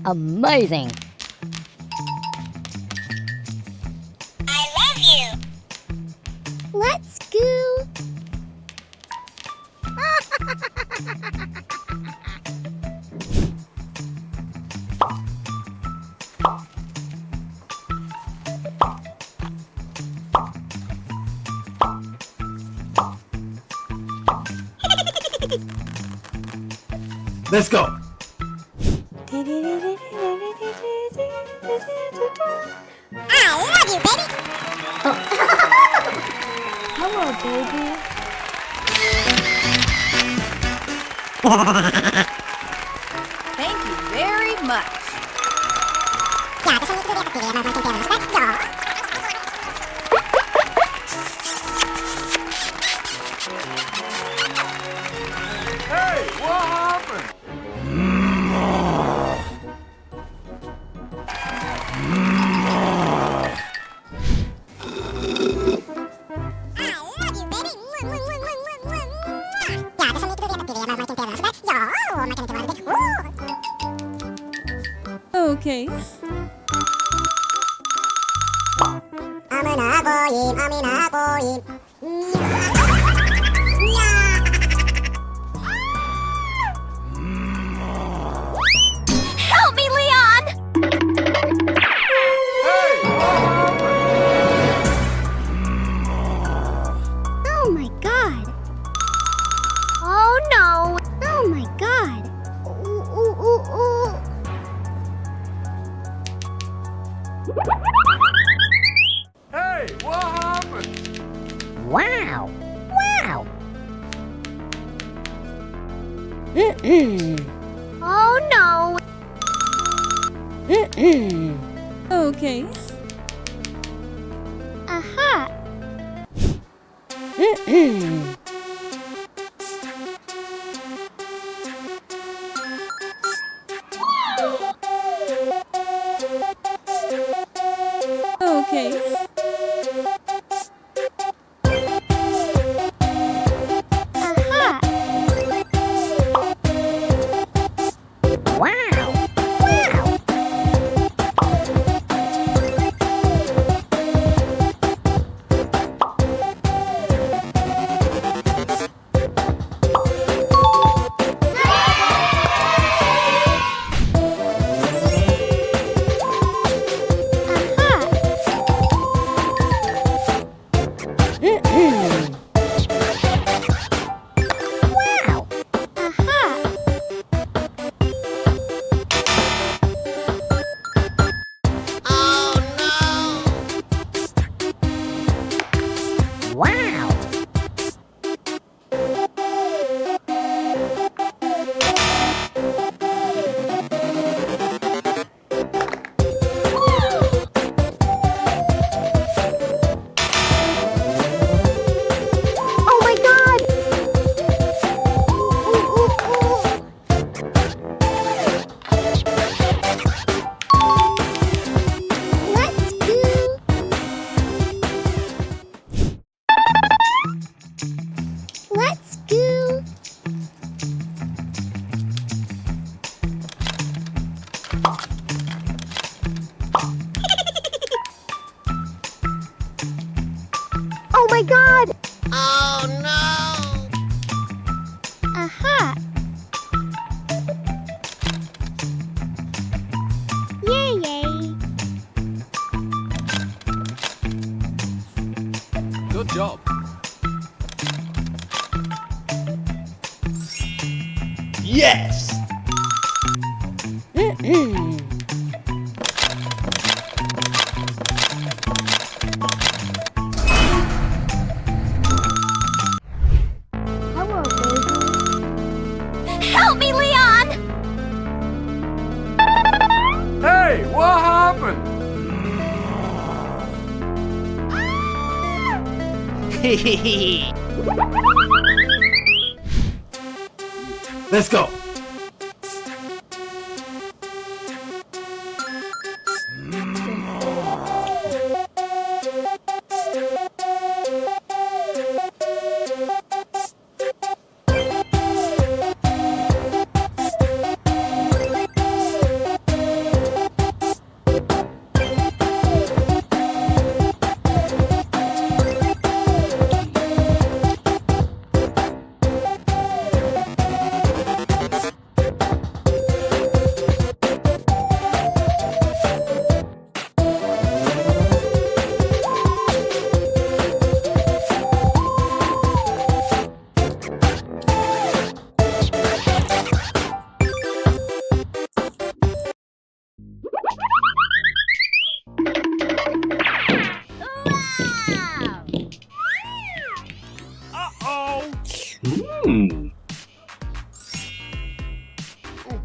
Amazing. I love you. Let's go. Let's go. I love you, baby. Hello, baby. Thank you very much. 야, 그 생일 그대로 그대로 말좀 배워봤어? 야. Hey, what happened? I love you, baby. 야, 그 생일 그대로 그대로 말좀 배워봤어? 야, 말좀 배워봤는데. Okay. 아무나 고임, 아무나 고임. Help me, Leon! Hey, what happened? Oh my god. Oh no. Oh my god. Ooh, ooh, ooh, ooh. Hey, what happened? Wow. Wow. Mm-mm. Oh no. Mm-mm. Okay. Aha. Mm-mm. Okay. Aha. Wow. Wow. Aha. Mm-mm. Wow. Aha. Wow. Oh my god. Ooh, ooh, ooh. Let's go. Let's go. Oh my god. Oh no. Aha. Yay, yay. Good job. Yes. Mm-mm. Hello, baby. Help me, Leon! Hey, what happened? Let's go.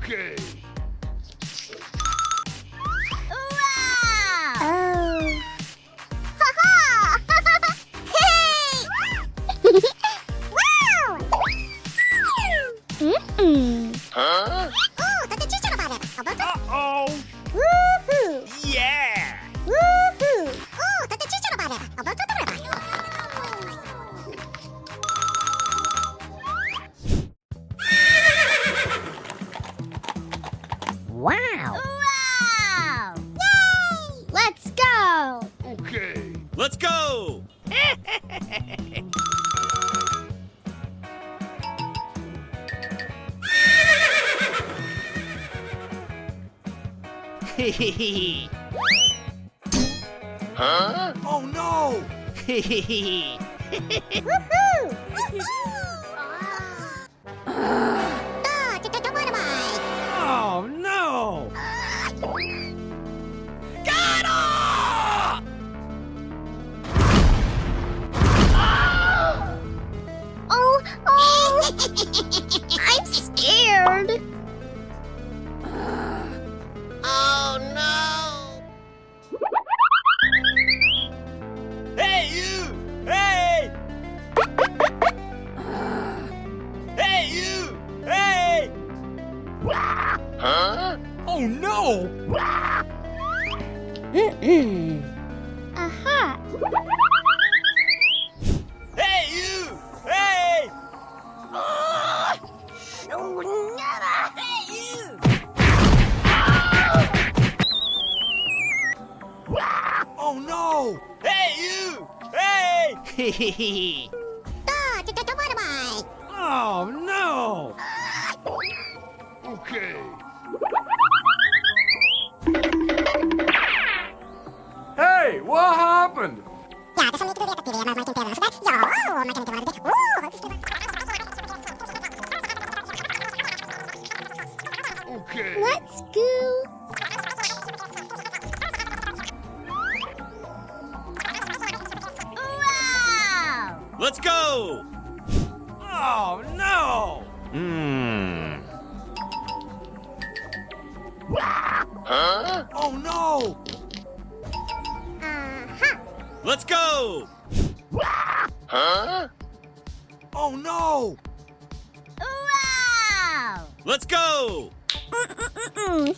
Okay. Wow! Oh. Haha! Hey! Wow! Huh? Oh, that's a teacher about it. How about that? Uh-oh. Woohoo! Yeah. Woohoo! Oh, that's a teacher about it. How about that? Wow. Wow! Yay! Let's go! Okay. Let's go! Huh? Oh no! Woohoo! Oh no! Oh, I'm scared. Hey you! Hey! Hey you! Hey! Huh? Oh no! Aha. Hey you! Hey! Oh no! Hey you! Hey! Oh no! Okay. Hey, what happened? Okay. Let's go. Wow! Let's go! Oh no! Huh? Oh no! Aha. Let's go! Huh? Oh no! Wow! Let's go! Woohoo!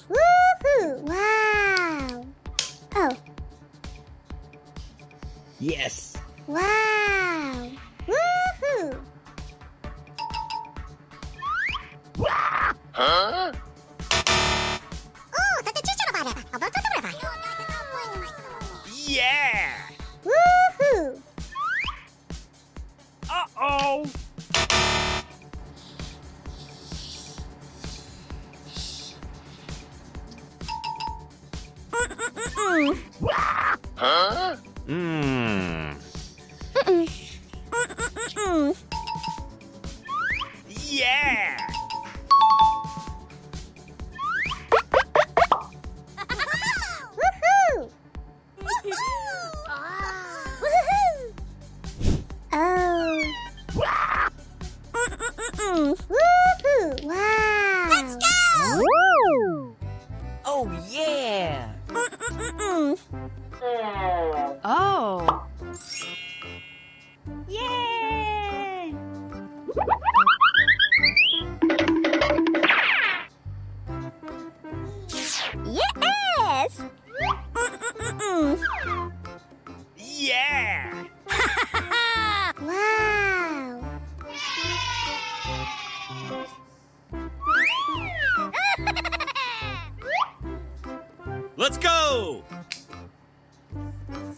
Wow. Oh, Yes! wow. Woohoo! Huh? Oh, that's a teacher about it. How about that? Yeah! Woohoo! Uh-oh! Huh? Yeah! Woohoo! Oh. Woohoo! Wow. Let's go. Woo. Oh yeah! Oh! Yay! Yes. Yeah! Wow. Let's go!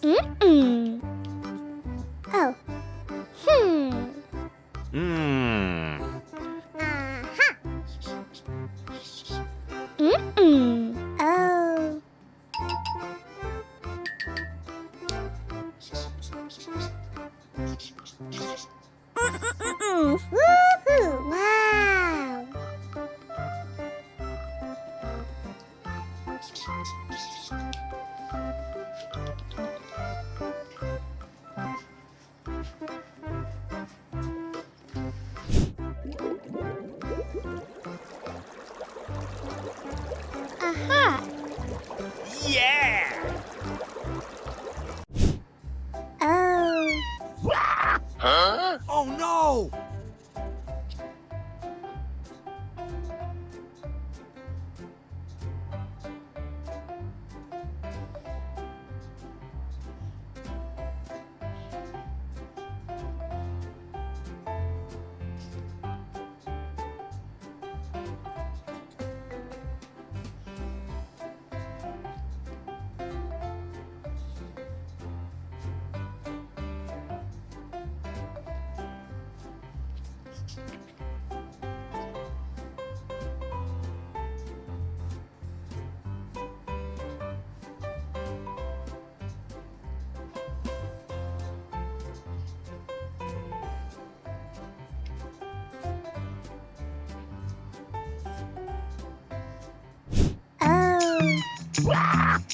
Mm-mm. Oh. Aha. Mm-mm. Oh. Woohoo! Wow. Aha. Yeah! Oh. Huh? Oh no! Oh.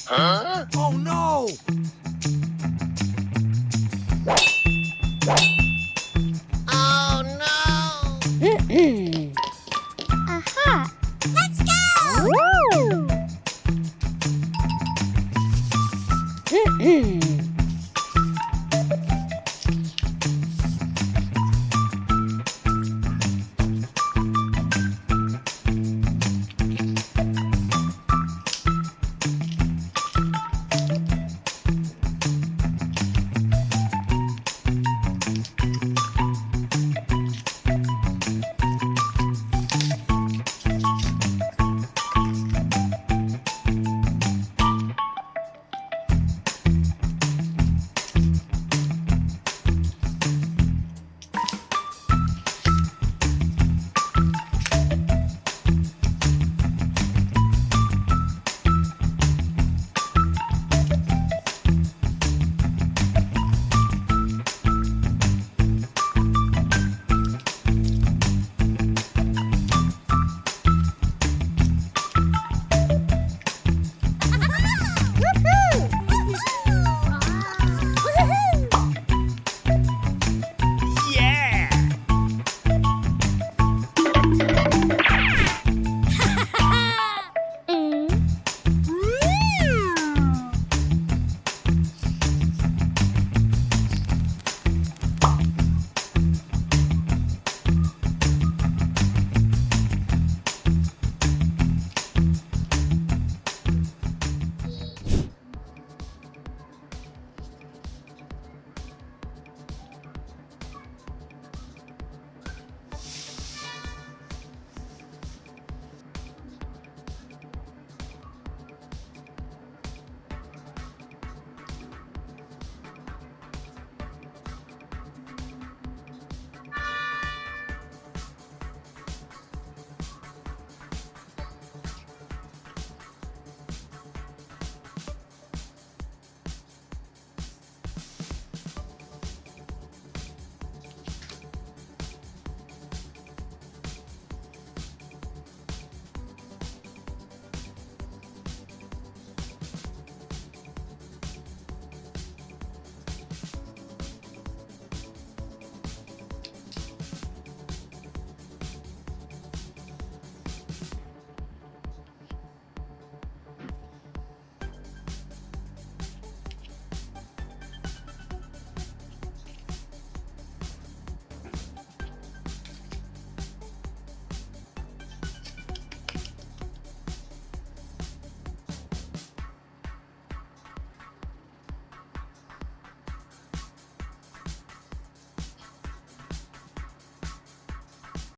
Huh? Oh no!